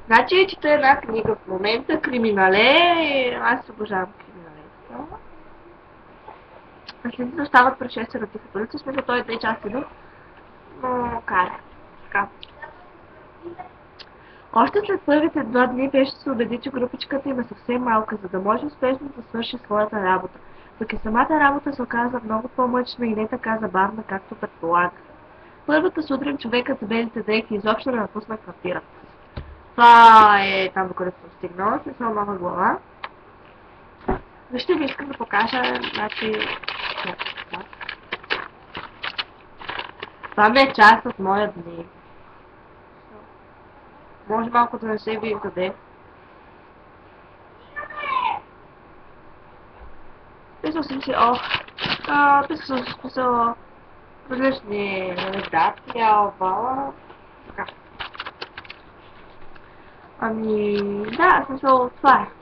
Значи чета една книга в момента, Криминале. Аз обожавам Криминале. Наследите остават пред 6 роти в полиция, смисъл той е 2 части, но кара. Така. Още след първите 2 дни беше се убеди, че групичката им е съвсем малка, за да може успешно да свърши своята работа. Пък и самата работа се оказа много по-мъчна и не така забавна, както предполага. Първата сутрин човекът с белите дрехи изобщо не напусна квартирата. Това е там, докъдето съм стигнала, смисъл нова глава. Вижте ви, искам да покажа, значи... Това ми е част от моя дни. Може малко да не се вижда. Писал съм си, писал съм си писала различни дати, албала, така. Ами, да, смисъл, това е.